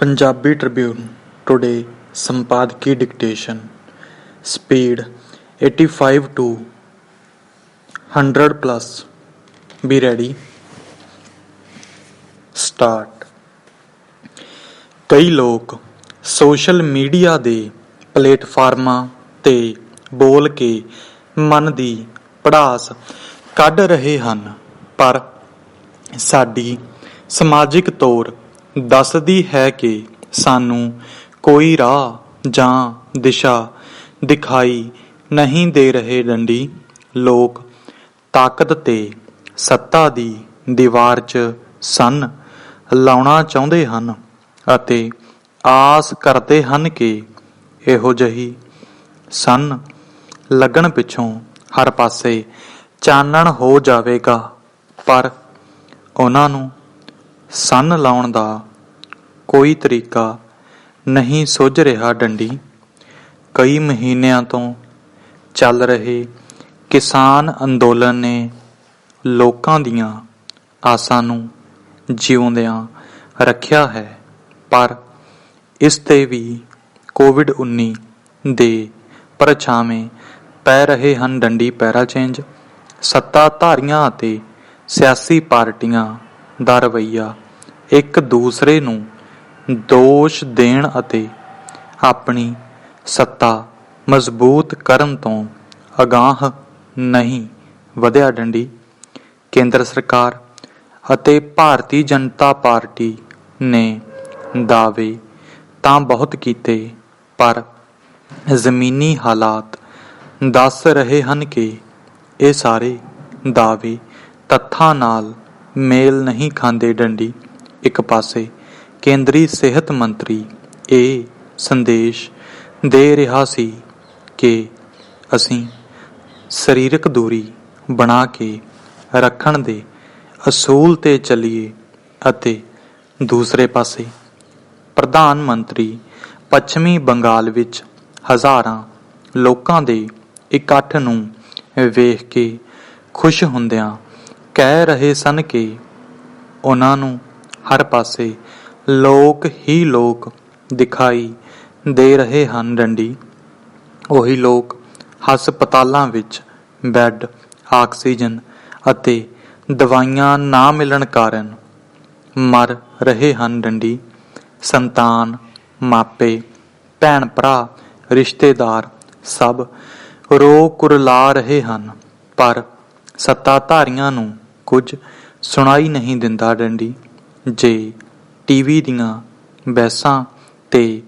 Punjabi Tribune today संपादकीय dictation speed 85 to 100 plus be ready start. कई लोग सोशल मीडिया दे प्लेटफार्मां ते बोल के मन दी पड़ास कढ रहे हन, पर साडी समाजिक तौर दसदी है कि सानू कोई राह जां दिशा दिखाई नहीं दे रहे। डंडी लोग ताकत ते सत्ता दी दीवार च सन लाउणा चाहुंदे हन ਅਤੇ आस करते हन कि ਇਹੋ ਜਿਹੀ सन लगन पिछों हर पासे चानण हो जावेगा, पर ਉਹਨਾਂ ਨੂੰ सन ਲਾਉਣ ਦਾ ਕੋਈ ਤਰੀਕਾ ਨਹੀਂ ਸੁੱਝ ਰਿਹਾ। ਡੰਡੀ ਕਈ ਮਹੀਨਿਆਂ ਤੋਂ ਚੱਲ ਰਹੇ ਕਿਸਾਨ ਅੰਦੋਲਨ ਨੇ ਲੋਕਾਂ ਦੀਆਂ ਆਸਾਂ ਨੂੰ ਜਿਉਂਦਿਆਂ ਰੱਖਿਆ ਹੈ, ਪਰ ਇਸ 'ਤੇ ਵੀ ਕੋਵਿਡ-19 ਦੇ ਪਰਛਾਵੇਂ ਪੈ ਰਹੇ ਹਨ। ਡੰਡੀ ਪੈਰਾ ਚੇਂਜ ਸੱਤਾਧਾਰੀਆਂ ਅਤੇ ਸਿਆਸੀ ਪਾਰਟੀਆਂ ਦਾ ਰਵੱਈਆ ਇੱਕ ਦੂਸਰੇ ਨੂੰ ਦੋਸ਼ ਦੇਣ ਅਤੇ ਆਪਣੀ ਸੱਤਾ ਮਜ਼ਬੂਤ ਕਰਨ ਤੋਂ ਅਗਾਂਹ ਨਹੀਂ ਵਧਿਆ। ਡੰਡੀ ਕੇਂਦਰ ਸਰਕਾਰ ਅਤੇ ਭਾਰਤੀ ਜਨਤਾ ਪਾਰਟੀ ਨੇ ਦਾਅਵੇ ਤਾਂ ਬਹੁਤ ਕੀਤੇ, ਪਰ ਜ਼ਮੀਨੀ ਹਾਲਾਤ ਦੱਸ ਰਹੇ ਹਨ ਕਿ ਇਹ ਸਾਰੇ ਦਾਅਵੇ ਤੱਥਾਂ ਨਾਲ ਮੇਲ ਨਹੀਂ ਖਾਂਦੇ। ਡੰਡੀ ਇੱਕ ਪਾਸੇ ਕੇਂਦਰੀ ਸਿਹਤ ਮੰਤਰੀ ਇਹ ਸੰਦੇਸ਼ ਦੇ ਰਿਹਾ ਸੀ ਕਿ ਅਸੀਂ ਸਰੀਰਕ ਦੂਰੀ ਬਣਾ ਕੇ ਰੱਖਣ ਦੇ ਅਸੂਲ 'ਤੇ ਚੱਲੀਏ, ਅਤੇ ਦੂਸਰੇ ਪਾਸੇ ਪ੍ਰਧਾਨ ਮੰਤਰੀ ਪੱਛਮੀ ਬੰਗਾਲ ਵਿੱਚ ਹਜ਼ਾਰਾਂ ਲੋਕਾਂ ਦੇ ਇਕੱਠ ਨੂੰ ਵੇਖ ਕੇ ਖੁਸ਼ ਹੁੰਦਿਆਂ ਕਹਿ ਰਹੇ ਸਨ ਕਿ ਉਹਨਾਂ ਨੂੰ ਹਰ ਪਾਸੇ ਲੋਕ ਹੀ ਲੋਕ ਦਿਖਾਈ ਦੇ ਰਹੇ ਹਨ। ਡੰਡੀ ਉਹੀ ਲੋਕ ਹਸਪਤਾਲਾਂ ਵਿੱਚ ਬੈੱਡ, ਆਕਸੀਜਨ ਅਤੇ ਦਵਾਈਆਂ ਨਾ ਮਿਲਣ ਕਾਰਨ ਮਰ ਰਹੇ ਹਨ। ਡੰਡੀ ਸੰਤਾਨ, ਮਾਪੇ, ਭੈਣ ਭਰਾ, ਰਿਸ਼ਤੇਦਾਰ ਸਭ ਰੋ ਕੁਰਲਾ ਰਹੇ ਹਨ, ਪਰ ਸੱਤਾਧਾਰੀਆਂ ਨੂੰ ਕੁਝ ਸੁਣਾਈ ਨਹੀਂ ਦਿੰਦਾ। ਡੰਡੀ ਜੇ ਟੀਵੀ ਦੀਆਂ ਬਹਿਸਾਂ ਤੇ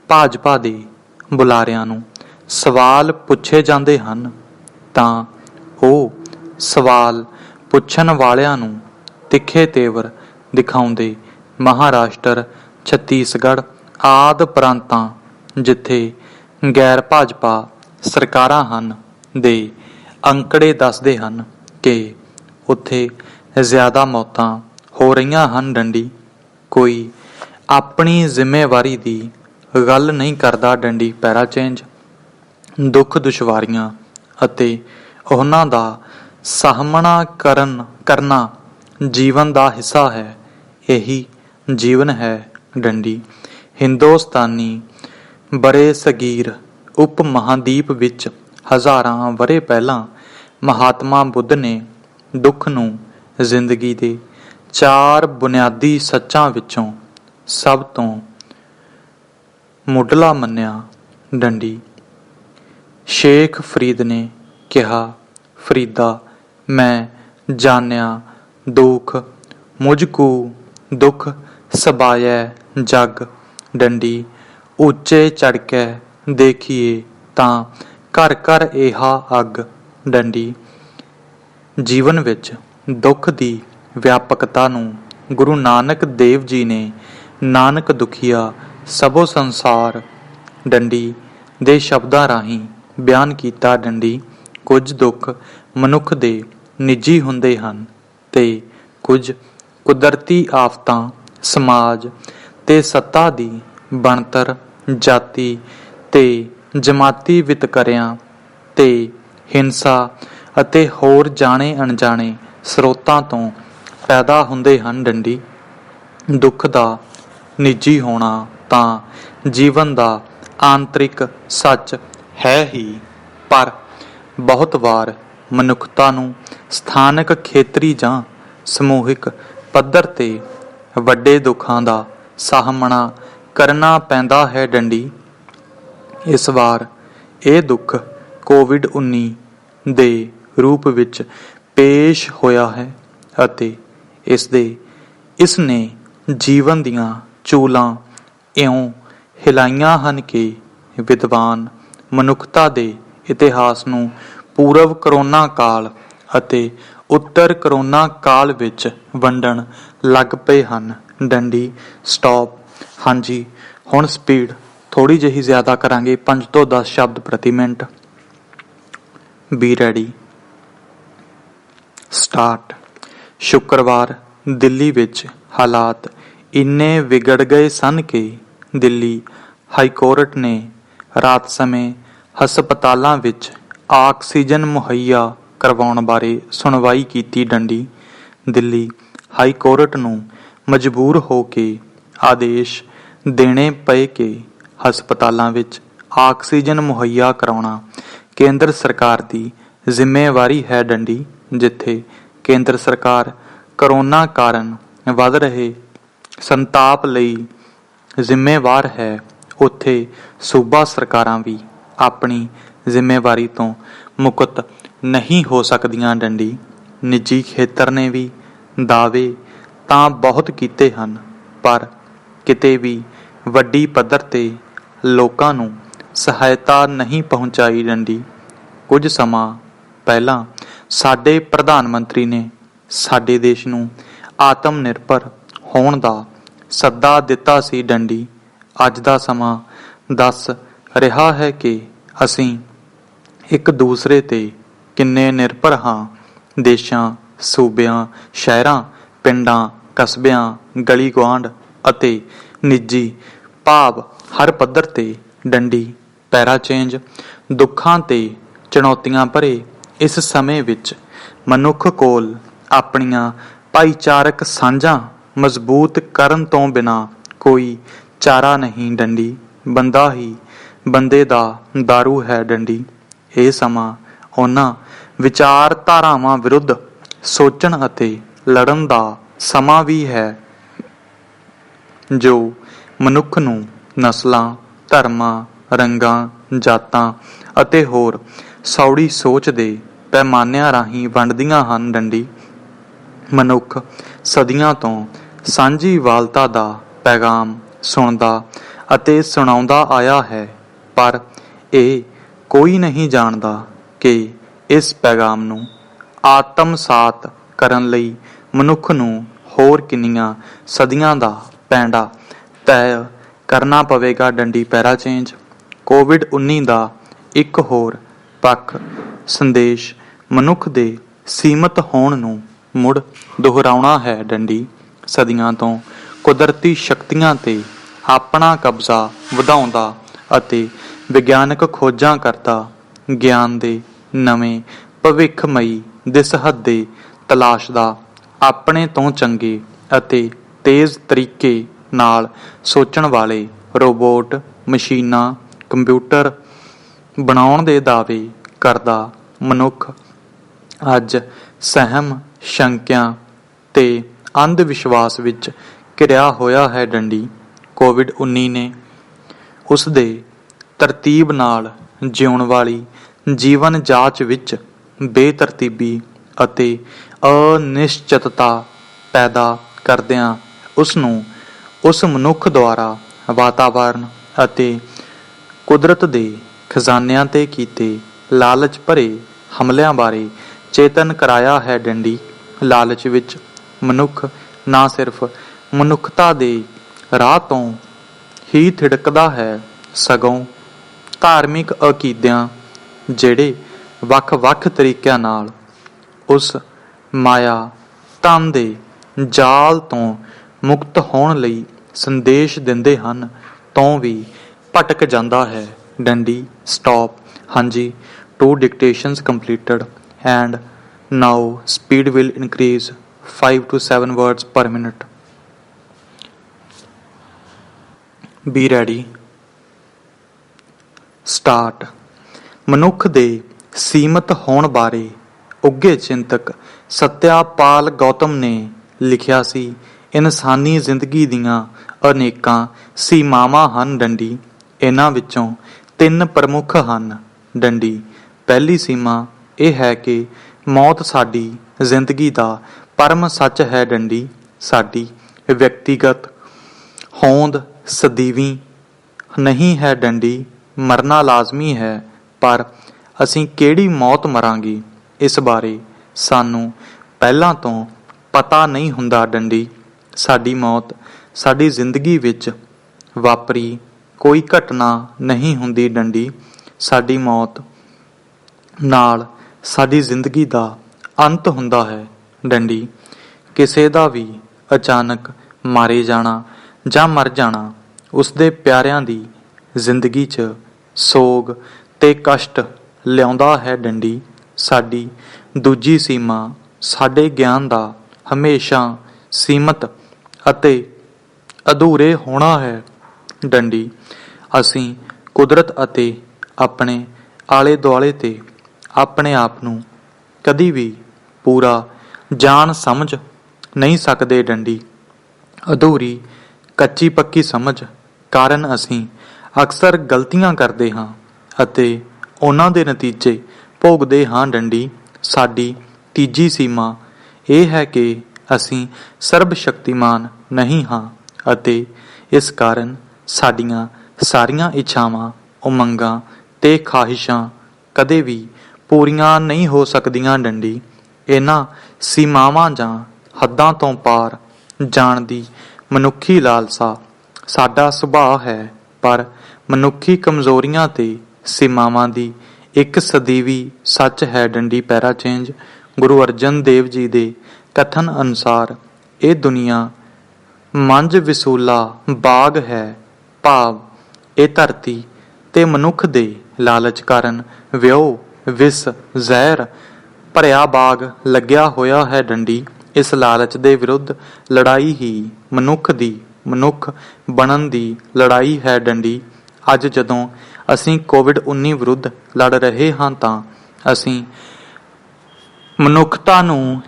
ਭਾਜਪਾ ਦੇ ਬੁਲਾਰਿਆਂ ਨੂੰ ਸਵਾਲ ਪੁੱਛੇ ਜਾਂਦੇ ਹਨ, ਤਾਂ ਉਹ ਸਵਾਲ ਪੁੱਛਣ ਵਾਲਿਆਂ ਨੂੰ ਤਿੱਖੇ ਤੇਵਰ ਦਿਖਾਉਂਦੇ ਮਹਾਰਾਸ਼ਟਰ, ਛੱਤੀਸਗੜ੍ਹ ਆਦਿ ਪ੍ਰਾਂਤਾਂ ਜਿੱਥੇ ਗੈਰ ਭਾਜਪਾ ਸਰਕਾਰਾਂ ਹਨ ਦੇ ਅੰਕੜੇ ਦੱਸਦੇ ਹਨ ਕਿ ਉੱਥੇ ਜ਼ਿਆਦਾ ਮੌਤਾਂ ਹੋ ਰਹੀਆਂ ਹਨ। ਡੰਡੀ ਕੋਈ ਆਪਣੀ ਜ਼ਿੰਮੇਵਾਰੀ ਦੀ ਗੱਲ ਨਹੀਂ ਕਰਦਾ। ਡੰਡੀ ਪੈਰਾ ਚੇਂਜ ਦੁੱਖ ਦੁਸ਼ਵਾਰੀਆਂ ਅਤੇ ਉਹਨਾਂ ਦਾ ਸਾਹਮਣਾ ਕਰਨਾ ਜੀਵਨ ਦਾ ਹਿੱਸਾ ਹੈ। ਇਹੀ ਜੀਵਨ ਹੈ। ਡੰਡੀ ਹਿੰਦੁਸਤਾਨੀ ਬਰੇ ਸਗੀਰ ਉਪ ਮਹਾਂਦੀਪ ਵਿੱਚ ਹਜ਼ਾਰਾਂ ਵਰ੍ਹੇ ਪਹਿਲਾਂ ਮਹਾਤਮਾ ਬੁੱਧ ਨੇ ਦੁੱਖ ਨੂੰ ਜ਼ਿੰਦਗੀ ਦੇ 4 ਬੁਨਿਆਦੀ ਸੱਚਾਂ ਵਿੱਚੋਂ ਸਭ ਤੋਂ ਮੁੱਢਲਾ ਮੰਨਿਆ। ਡੰਡੀ ਸ਼ੇਖ ਫਰੀਦ ਨੇ ਕਿਹਾ, ਫਰੀਦਾ ਮੈਂ ਜਾਣਿਆ ਦੁੱਖ ਮੁਝ ਕੂ ਦੁੱਖ ਸਬਾਇਐ ਜਗ। ਡੰਡੀ ਉੱਚੇ ਚੜ੍ਹ ਕੇ ਦੇਖੀਏ ਤਾਂ ਘਰ ਘਰ ਇਹਾ ਅੱਗ। ਡੰਡੀ ਜੀਵਨ ਵਿੱਚ ਦੁੱਖ ਦੀ ਵਿਆਪਕਤਾ ਨੂੰ ਗੁਰੂ ਨਾਨਕ ਦੇਵ ਜੀ ਨੇ ਨਾਨਕ ਦੁਖੀਆ ਸਭੋ ਸੰਸਾਰ ਡੰਡੀ ਦੇ ਸ਼ਬਦਾਂ ਰਾਹੀਂ ਬਿਆਨ ਕੀਤਾ। ਡੰਡੀ ਕੁਝ ਦੁੱਖ ਮਨੁੱਖ ਦੇ ਨਿੱਜੀ ਹੁੰਦੇ ਹਨ ਤੇ ਕੁਝ ਕੁਦਰਤੀ ਆਫਤਾਂ ਸਮਾਜ ਤੇ ਸੱਤਾ ਦੀ ਬਣਤਰ, ਜਾਤੀ ਤੇ ਜਮਾਤੀ ਵਿਤਕਰਿਆਂ ਤੇ ਹਿੰਸਾ ਅਤੇ ਹੋਰ ਜਾਣੇ ਅਣਜਾਣੇ ਸਰੋਤਾਂ ਤੋਂ ਪੈਦਾ ਹੁੰਦੇ ਹਨ। ਡੰਡੀ ਦੁੱਖ ਦਾ ਨਿੱਜੀ ਹੋਣਾ ਤਾਂ ਜੀਵਨ ਦਾ ਆਂਤਰਿਕ ਸੱਚ ਹੈ ਹੀ, ਪਰ ਬਹੁਤ ਵਾਰ ਮਨੁੱਖਤਾ ਨੂੰ ਸਥਾਨਕ, ਖੇਤਰੀ ਜਾਂ ਸਮੂਹਿਕ ਪੱਧਰ 'ਤੇ ਵੱਡੇ ਦੁੱਖਾਂ ਦਾ ਸਾਹਮਣਾ ਕਰਨਾ ਪੈਂਦਾ ਹੈ। ਡੰਡੀ, ਇਸ ਵਾਰ ਇਹ ਦੁੱਖ ਕੋਵਿਡ-19 ਦੇ ਰੂਪ ਵਿੱਚ ਪੇਸ਼ ਹੋਇਆ ਹੈ ਅਤੇ ਇਸ ਨੇ ਜੀਵਨ ਦੀਆਂ ਚੂਲਾਂ ਇਉਂ ਹਿਲਾਈਆਂ ਹਨ ਕਿ ਵਿਦਵਾਨ ਮਨੁੱਖਤਾ ਦੇ ਇਤਿਹਾਸ ਨੂੰ ਪੂਰਵ ਕਰੋਨਾ ਕਾਲ ਅਤੇ ਉੱਤਰ ਕਰੋਨਾ ਕਾਲ ਵਿੱਚ ਵੰਡਣ ਲੱਗ ਪਏ ਹਨ। ਡੰਡੀ, ਸਟਾਪ। ਹਾਂਜੀ, ਹੁਣ ਸਪੀਡ ਥੋੜ੍ਹੀ ਜਿਹੀ ਜ਼ਿਆਦਾ ਕਰਾਂਗੇ, 5 ਤੋਂ 10 ਸ਼ਬਦ ਪ੍ਰਤੀ ਮਿੰਟ। B ready, start. ਸ਼ੁੱਕਰਵਾਰ ਦਿੱਲੀ ਵਿੱਚ ਹਾਲਾਤ ਇੰਨੇ ਵਿਗੜ ਗਏ ਸਨ ਕਿ ਦਿੱਲੀ ਹਾਈਕੋਰਟ ਨੇ ਰਾਤ ਸਮੇਂ ਹਸਪਤਾਲਾਂ ਵਿੱਚ ਆਕਸੀਜਨ ਮੁਹੱਈਆ ਕਰਵਾਉਣ ਬਾਰੇ ਸੁਣਵਾਈ ਕੀਤੀ। ਡੰਡੀ, ਦਿੱਲੀ ਹਾਈਕੋਰਟ ਨੂੰ ਮਜਬੂਰ ਹੋ ਕੇ ਆਦੇਸ਼ ਦੇਣੇ ਪਏ ਕਿ ਹਸਪਤਾਲਾਂ ਵਿੱਚ ਆਕਸੀਜਨ ਮੁਹੱਈਆ ਕਰਾਉਣਾ ਕੇਂਦਰ ਸਰਕਾਰ ਦੀ ਜ਼ਿੰਮੇਵਾਰੀ ਹੈ। ਡੰਡੀ, ਜਿੱਥੇ ਕੇਂਦਰ ਸਰਕਾਰ ਕਰੋਨਾ ਕਾਰਨ ਵੱਧ ਰਹੇ ਸੰਤਾਪ ਲਈ ਜ਼ਿੰਮੇਵਾਰ ਹੈ, ਉੱਥੇ ਸੂਬਾ ਸਰਕਾਰਾਂ ਵੀ ਆਪਣੀ ਜ਼ਿੰਮੇਵਾਰੀ ਤੋਂ ਮੁਕਤ ਨਹੀਂ ਹੋ ਸਕਦੀਆਂ। ਡੰਡੀ, ਨਿੱਜੀ ਖੇਤਰ ਨੇ ਵੀ ਦਾਅਵੇ ਤਾਂ ਬਹੁਤ ਕੀਤੇ ਹਨ, ਪਰ ਕਿਤੇ ਵੀ ਵੱਡੀ ਪੱਧਰ 'ਤੇ ਲੋਕਾਂ ਨੂੰ ਸਹਾਇਤਾ ਨਹੀਂ ਪਹੁੰਚਾਈ। ਡੰਡੀ, ਕੁਝ ਸਮਾਂ ਪਹਿਲਾਂ ਸਾਡੇ ਪ੍ਰਧਾਨ ਮੰਤਰੀ ਨੇ ਸਾਡੇ ਦੇਸ਼ ਨੂੰ ਆਤਮ ਨਿਰਭਰ ਹੋਣ ਦਾ ਸੱਦਾ ਦਿੱਤਾ ਸੀ। ਡੰਡੀ, ਅੱਜ ਦਾ ਸਮਾਂ ਦੱਸ ਰਿਹਾ ਹੈ ਕਿ ਅਸੀਂ ਇੱਕ ਦੂਸਰੇ 'ਤੇ ਕਿੰਨੇ ਨਿਰਭਰ ਹਾਂ। ਦੇਸ਼ਾਂ, ਸੂਬਿਆਂ, ਸ਼ਹਿਰਾਂ, ਪਿੰਡਾਂ, ਕਸਬਿਆਂ, ਗਲੀ ਗੁਆਂਢ ਅਤੇ ਨਿੱਜੀ ਭਾਵ ਹਰ ਪੱਧਰ 'ਤੇ। ਡੰਡੀ, ਪੈਰਾ ਚੇਂਜ। ਦੁੱਖਾਂ ਤੇ ਚੁਣੌਤੀਆਂ ਭਰੇ ਇਸ ਸਮੇਂ ਵਿੱਚ ਮਨੁੱਖ ਕੋਲ ਆਪਣੀਆਂ ਭਾਈਚਾਰਕ ਸਾਂਝਾਂ ਮਜ਼ਬੂਤ ਕਰਨ ਤੋਂ ਬਿਨਾਂ ਕੋਈ ਚਾਰਾ ਨਹੀਂ। ਡੰਡੀ, ਬੰਦਾ ਹੀ ਬੰਦੇ ਦਾ ਦਾਰੂ ਹੈ। ਡੰਡੀ, ਇਹ ਸਮਾਂ ਉਹਨਾਂ ਵਿਚਾਰਧਾਰਾਵਾਂ ਵਿਰੁੱਧ ਸੋਚਣ ਅਤੇ ਲੜਨ ਦਾ ਸਮਾਂ ਵੀ ਹੈ ਜੋ ਮਨੁੱਖ ਨੂੰ ਨਸਲਾਂ, ਧਰਮਾਂ, ਰੰਗਾਂ, ਜਾਤਾਂ ਅਤੇ ਹੋਰ ਸੌੜੀ ਸੋਚ ਦੇ ਪੈਮਾਨਿਆਂ ਰਾਹੀਂ ਵੰਡਦੀਆਂ ਹਨ। ਡੰਡੀ, ਮਨੁੱਖ ਸਦੀਆਂ ਤੋਂ ਸਾਂਝੀਵਾਲਤਾ ਦਾ ਪੈਗਾਮ ਸੁਣਦਾ ਅਤੇ ਸੁਣਾਉਂਦਾ ਆਇਆ ਹੈ, ਪਰ ਇਹ ਕੋਈ ਨਹੀਂ ਜਾਣਦਾ ਕਿ ਇਸ ਪੈਗਾਮ ਨੂੰ ਆਤਮਸਾਤ ਕਰਨ ਲਈ ਮਨੁੱਖ ਨੂੰ ਹੋਰ ਕਿੰਨੀਆਂ ਸਦੀਆਂ ਦਾ ਪੈਂਡਾ ਤੈਅ ਕਰਨਾ ਪਵੇਗਾ। ਡੰਡੀ, ਪੈਰਾ ਚੇਂਜ। ਕੋਵਿਡ-19 ਦਾ ਇੱਕ ਹੋਰ ਪੱਖ ਸੰਦੇਸ਼ ਮਨੁੱਖ ਦੇ ਸੀਮਤ ਹੋਣ ਨੂੰ ਮੁੜ ਦੁਹਰਾਉਣਾ ਹੈ। ਡੰਡੀ, ਸਦੀਆਂ ਤੋਂ ਕੁਦਰਤੀ ਸ਼ਕਤੀਆਂ 'ਤੇ ਆਪਣਾ ਕਬਜ਼ਾ ਵਧਾਉਂਦਾ ਅਤੇ ਵਿਗਿਆਨਕ ਖੋਜਾਂ ਕਰਦਾ, ਗਿਆਨ ਦੇ ਨਵੇਂ ਭਵਿੱਖਮਈ ਦਿਸ-ਹੱਦੇ ਤਲਾਸ਼ਦਾ, ਆਪਣੇ ਤੋਂ ਚੰਗੇ ਅਤੇ ਤੇਜ਼ ਤਰੀਕੇ ਨਾਲ ਸੋਚਣ ਵਾਲੇ ਰੋਬੋਟ, ਮਸ਼ੀਨਾਂ, ਕੰਪਿਊਟਰ ਬਣਾਉਣ ਦੇ ਦਾਅਵੇ ਕਰਦਾ ਮਨੁੱਖ ਅੱਜ ਸਹਿਮ, ਸ਼ੰਕਿਆਂ ਤੇ ਅੰਧ ਵਿਸ਼ਵਾਸ ਵਿੱਚ ਘਿਰਿਆ ਹੋਇਆ ਹੈ। ਡੰਡੀ, ਕੋਵਿਡ-19 ਨੇ ਉਸ ਦੇ ਤਰਤੀਬ ਨਾਲ ਜਿਉਣ ਵਾਲੀ ਜੀਵਨ ਜਾਚ ਵਿੱਚ ਬੇਤਰਤੀਬੀ ਅਤੇ ਅਨਿਸ਼ਚਿਤਤਾ ਪੈਦਾ ਕਰਦਿਆਂ ਉਸ ਨੂੰ ਉਸ ਮਨੁੱਖ ਦੁਆਰਾ ਵਾਤਾਵਰਣ ਅਤੇ ਕੁਦਰਤ ਦੇ ਖਜ਼ਾਨਿਆਂ 'ਤੇ ਕੀਤੇ ਲਾਲਚ ਭਰੇ ਹਮਲਿਆਂ ਬਾਰੇ ਚੇਤਨ ਕਰਾਇਆ ਹੈ। ਡੰਡੀ, ਲਾਲਚ ਵਿੱਚ ਮਨੁੱਖ ਨਾ ਸਿਰਫ ਮਨੁੱਖਤਾ ਦੇ ਰਾਹ ਤੋਂ ਹੀ ਥਿੜਕਦਾ ਹੈ, ਸਗੋਂ ਧਾਰਮਿਕ ਅਕੀਦਿਆਂ ਜਿਹੜੇ ਵੱਖ-ਵੱਖ ਤਰੀਕਿਆਂ ਨਾਲ ਉਸ ਮਾਇਆ ਧਨ ਦੇ ਜਾਲ ਤੋਂ ਮੁਕਤ ਹੋਣ ਲਈ ਸੰਦੇਸ਼ ਦਿੰਦੇ ਹਨ, ਤੋਂ ਵੀ ਭਟਕ ਜਾਂਦਾ ਹੈ। ਡੰਡੀ, ਸਟਾਪ। ਹਾਂਜੀ, 2 dictations completed and now speed will increase 5 to 7 words per minute. B ready. Start. ਮਨੁੱਖ ਦੇ ਸੀਮਤ ਹੋਣ ਬਾਰੇ ਉੱਘੇ ਚਿੰਤਕ ਸੱਤਿਆਪਾਲ ਗੌਤਮ ਨੇ ਲਿਖਿਆ ਸੀ, ਇਨਸਾਨੀ ਜ਼ਿੰਦਗੀ ਦੀਆਂ ਅਨੇਕਾਂ ਸੀਮਾਵਾਂ ਹਨ ਡੰਡੀ। ਇਹਨਾਂ ਵਿੱਚੋਂ 3 ਪ੍ਰਮੁੱਖ ਹਨ ਡੰਡੀ। ਪਹਿਲੀ ਸੀਮਾ ਇਹ ਹੈ ਕਿ ਮੌਤ ਸਾਡੀ ਜ਼ਿੰਦਗੀ ਦਾ ਪਰਮ ਸੱਚ ਹੈ ਡੰਡੀ। ਸਾਡੀ ਵਿਅਕਤੀਗਤ ਹੋਂਦ ਸਦੀਵੀ ਨਹੀਂ ਹੈ ਡੰਡੀ। ਮਰਨਾ ਲਾਜ਼ਮੀ ਹੈ, ਪਰ ਅਸੀਂ ਕਿਹੜੀ ਮੌਤ ਮਰਾਂਗੇ ਇਸ ਬਾਰੇ ਸਾਨੂੰ ਪਹਿਲਾਂ ਤੋਂ ਪਤਾ ਨਹੀਂ ਹੁੰਦਾ ਡੰਡੀ। ਸਾਡੀ ਮੌਤ ਸਾਡੀ ਜ਼ਿੰਦਗੀ ਵਿੱਚ ਵਾਪਰੀ ਕੋਈ ਘਟਨਾ ਨਹੀਂ ਹੁੰਦੀ ਡੰਡੀ। ਸਾਡੀ ਮੌਤ ਨਾਲ ਸਾਡੀ ਜ਼ਿੰਦਗੀ ਦਾ ਅੰਤ ਹੁੰਦਾ ਹੈ ਡੰਡੀ। ਕਿਸੇ ਦਾ ਵੀ ਅਚਾਨਕ ਮਾਰੇ ਜਾਣਾ ਜਾਂ ਮਰ ਜਾਣਾ ਉਸਦੇ ਪਿਆਰਿਆਂ ਦੀ ਜ਼ਿੰਦਗੀ 'ਚ ਸੋਗ ਤੇ ਕਸ਼ਟ ਲਿਆਉਂਦਾ ਹੈ ਡੰਡੀ। ਸਾਡੀ ਦੂਜੀ ਸੀਮਾ ਸਾਡੇ ਗਿਆਨ ਦਾ ਹਮੇਸ਼ਾ ਸੀਮਤ ਅਤੇ ਅਧੂਰੇ ਹੋਣਾ ਹੈ ਡੰਡੀ। ਅਸੀਂ ਕੁਦਰਤ ਅਤੇ ਆਪਣੇ ਆਲੇ ਦੁਆਲੇ ਤੇ ਆਪਣੇ ਆਪ ਨੂੰ ਕਦੀ ਵੀ ਪੂਰਾ ਜਾਣ ਸਮਝ ਨਹੀਂ ਸਕਦੇ ਡੰਡੀ। ਅਧੂਰੀ ਕੱਚੀ ਪੱਕੀ ਸਮਝ ਕਾਰਨ ਅਸੀਂ ਅਕਸਰ ਗਲਤੀਆਂ ਕਰਦੇ ਹਾਂ ਅਤੇ ਉਹਨਾਂ ਦੇ ਨਤੀਜੇ ਭੋਗਦੇ ਹਾਂ ਡੰਡੀ। ਸਾਡੀ ਤੀਜੀ ਸੀਮਾ ਇਹ ਹੈ ਕਿ ਅਸੀਂ ਸਰਬ ਸ਼ਕਤੀਮਾਨ ਨਹੀਂ ਹਾਂ ਅਤੇ ਇਸ ਕਾਰਨ ਸਾਡੀਆਂ ਸਾਰੀਆਂ ਇੱਛਾਵਾਂ, ਉਮੰਗਾਂ ਤੇ ਖਾਹਿਸ਼ਾਂ ਕਦੇ ਵੀ ਪੂਰੀਆਂ ਨਹੀਂ ਹੋ ਸਕਦੀਆਂ ਡੰਡੀ। ਇਹਨਾਂ ਸੀਮਾਵਾਂ ਜਾਂ ਹੱਦਾਂ ਤੋਂ ਪਾਰ ਜਾਣ ਦੀ ਮਨੁੱਖੀ ਲਾਲਸਾ ਸਾਡਾ ਸੁਭਾਅ ਹੈ, ਪਰ ਮਨੁੱਖੀ ਕਮਜ਼ੋਰੀਆਂ ਤੇ ਸੀਮਾਵਾਂ ਦੀ ਇੱਕ ਸਦੀਵੀ ਸੱਚ ਹੈ ਡੰਡੀ। ਪੈਰਾ ਚੇਂਜ। ਗੁਰੂ ਅਰਜਨ ਦੇਵ ਜੀ ਦੇ ਕਥਨ ਅਨੁਸਾਰ ਇਹ ਦੁਨੀਆ ਮੰਝ ਵਿਸੂਲਾ ਬਾਗ ਹੈ, ਭਾਵ ਇਹ ਧਰਤੀ ਤੇ ਮਨੁੱਖ ਦੇ ਲਾਲਚ ਕਾਰਨ ਵਿਉ ਵਿਸ ਜ਼ਹਿਰ ਭਰਿਆ ਬਾਗ ਲੱਗਿਆ ਹੋਇਆ ਹੈ ਡੰਡੀ। ਇਸ ਲਾਲਚ ਦੇ ਵਿਰੁੱਧ ਲੜਾਈ ਹੀ ਮਨੁੱਖ ਦੀ ਮਨੁੱਖ ਬਣਨ ਦੀ ਲੜਾਈ ਹੈ ਡੰਡੀ। ਅੱਜ ਜਦੋਂ ਅਸੀਂ ਕੋਵਿਡ-19 ਵਿਰੁੱਧ ਲੜ ਰਹੇ ਹਾਂ ਤਾਂ ਅਸੀਂ ਮਨੁੱਖਤਾ ਨੂੰ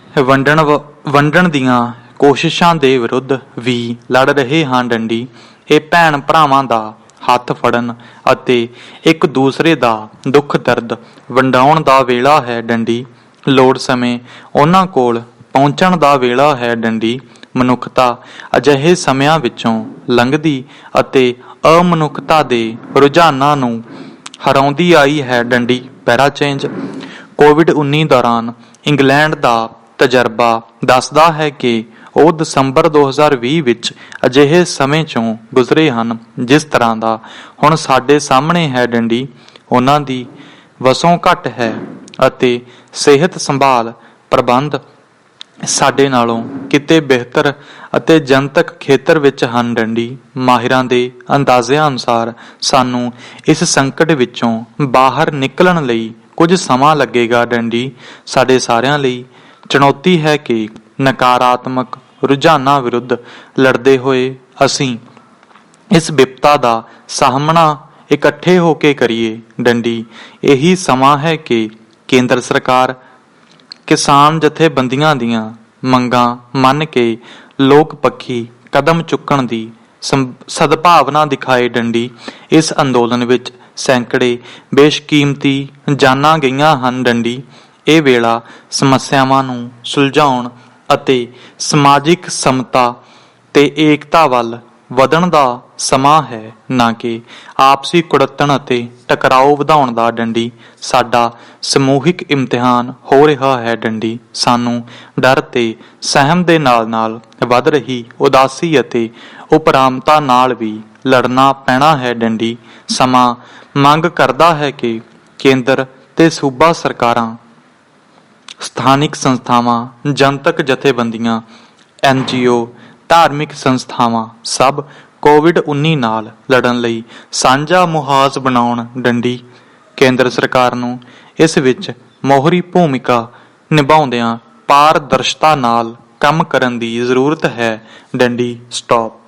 ਵੰਡਣ ਦੀਆਂ ਕੋਸ਼ਿਸ਼ਾਂ ਦੇ ਵਿਰੁੱਧ ਵੀ ਲੜ ਰਹੇ ਹਾਂ ਡੰਡੀ। ਇਹ ਭੈਣ ਭਰਾਵਾਂ ਦਾ ਹੱਥ ਫੜਨ ਅਤੇ ਇੱਕ ਦੂਸਰੇ ਦਾ ਦੁੱਖ ਦਰਦ ਵੰਡਾਉਣ ਦਾ ਵੇਲਾ ਹੈ ਡੰਡੀ। ਲੋੜ ਸਮੇਂ ਉਹਨਾਂ ਕੋਲ ਪਹੁੰਚਣ ਦਾ ਵੇਲਾ ਹੈ ਡੰਡੀ। ਮਨੁੱਖਤਾ ਅਜਿਹੇ ਸਮਿਆਂ ਵਿੱਚੋਂ ਲੰਘਦੀ ਅਤੇ ਅਮਨੁੱਖਤਾ ਦੇ ਰੁਝਾਨਾਂ ਨੂੰ ਹਰਾਉਂਦੀ ਆਈ ਹੈ ਡੰਡੀ। ਪੈਰਾ ਚੇਂਜ। ਕੋਵਿਡ-19 ਦੌਰਾਨ ਇੰਗਲੈਂਡ ਦਾ ਤਜਰਬਾ ਦੱਸਦਾ ਹੈ ਕਿ ਉਹ ਦਸੰਬਰ 2020 ਵਿੱਚ ਅਜਿਹੇ ਸਮੇਂ 'ਚੋਂ ਗੁਜ਼ਰੇ ਹਨ ਜਿਸ ਤਰ੍ਹਾਂ ਦਾ ਹੁਣ ਸਾਡੇ ਸਾਹਮਣੇ ਹੈ ਡੰਡੀ। ਉਹਨਾਂ ਦੀ ਵਸੋਂ ਘੱਟ ਹੈ ਅਤੇ ਸਿਹਤ ਸੰਭਾਲ ਪ੍ਰਬੰਧ ਸਾਡੇ ਨਾਲੋਂ ਕਿਤੇ ਬਿਹਤਰ ਅਤੇ ਜਨਤਕ ਖੇਤਰ ਵਿੱਚ ਹਨ ਡੰਡੀ। ਮਾਹਿਰਾਂ ਦੇ ਅੰਦਾਜ਼ਿਆਂ ਅਨੁਸਾਰ ਸਾਨੂੰ ਇਸ ਸੰਕਟ ਵਿੱਚੋਂ ਬਾਹਰ ਨਿਕਲਣ ਲਈ ਕੁਝ ਸਮਾਂ ਲੱਗੇਗਾ ਡੰਡੀ। ਸਾਡੇ ਸਾਰਿਆਂ ਲਈ ਚੁਣੌਤੀ ਹੈ ਕਿ ਨਕਾਰਾਤਮਕ ਰੁਝਾਨਾਂ ਵਿਰੁੱਧ ਲੜਦੇ ਹੋਏ ਅਸੀਂ ਇਸ ਵਿਪਤਾ ਦਾ ਸਾਹਮਣਾ ਇਕੱਠੇ ਹੋ ਕੇ ਕਰੀਏ ਡੰਡੀ। ਇਹੀ ਸਮਾਂ ਹੈ ਕਿ ਕੇਂਦਰ ਸਰਕਾਰ ਕਿਸਾਨ ਜਥੇਬੰਦੀਆਂ ਦੀਆਂ ਮੰਗਾਂ ਮੰਨ ਕੇ ਲੋਕ ਪੱਖੀ ਕਦਮ ਚੁੱਕਣ ਦੀ ਸਦਭਾਵਨਾ ਦਿਖਾਏ ਡੰਡੀ। ਇਸ ਅੰਦੋਲਨ ਵਿੱਚ ਸੈਂਕੜੇ ਬੇਸ਼ਕੀਮਤੀ ਜਾਨਾਂ ਗਈਆਂ ਹਨ ਡੰਡੀ। ਇਹ ਵੇਲਾ ਸਮੱਸਿਆਵਾਂ ਨੂੰ ਸੁਲਝਾਉਣ ਅਤੇ ਸਮਾਜਿਕ ਸਮਤਾ ਤੇ ਏਕਤਾ ਵੱਲ ਵਧਣ ਦਾ ਸਮਾਂ ਹੈ, ਨਾ ਕਿ ਆਪਸੀ ਕੁੜੱਤਣ ਅਤੇ ਟਕਰਾਓ ਵਧਾਉਣ ਦਾ ਡੰਡੀ। ਸਾਡਾ ਸਮੂਹਿਕ ਇਮਤਿਹਾਨ ਹੋ ਰਿਹਾ ਹੈ ਡੰਡੀ। ਸਾਨੂੰ ਡਰ ਤੇ ਸਹਿਮ ਦੇ ਨਾਲ ਨਾਲ ਵੱਧ ਰਹੀ ਉਦਾਸੀ ਅਤੇ ਉਪਰਾਮਤਾ ਨਾਲ ਵੀ ਲੜਨਾ ਪੈਣਾ ਹੈ ਡੰਡੀ। ਸਮਾਂ ਮੰਗ ਕਰਦਾ ਹੈ ਕਿ ਕੇਂਦਰ ਤੇ ਸੂਬਾ ਸਰਕਾਰਾਂ, ਸਥਾਨਿਕ ਸੰਸਥਾਵਾਂ, ਜਨਤਕ ਜਥੇਬੰਦੀਆਂ, NGO, ਧਾਰਮਿਕ ਸੰਸਥਾਵਾਂ ਸਭ ਕੋਵਿਡ-19 ਨਾਲ ਲੜਨ ਲਈ ਸਾਂਝਾ ਮੁਹਾਜ਼ ਬਣਾਉਣ ਡੰਡੀ। ਕੇਂਦਰ ਸਰਕਾਰ ਨੂੰ ਇਸ ਵਿੱਚ ਮੋਹਰੀ ਭੂਮਿਕਾ ਨਿਭਾਉਂਦਿਆਂ ਪਾਰਦਰਸ਼ਤਾ ਨਾਲ ਕੰਮ ਕਰਨ ਦੀ ਜ਼ਰੂਰਤ ਹੈ ਡੰਡੀ। ਸਟਾਪ।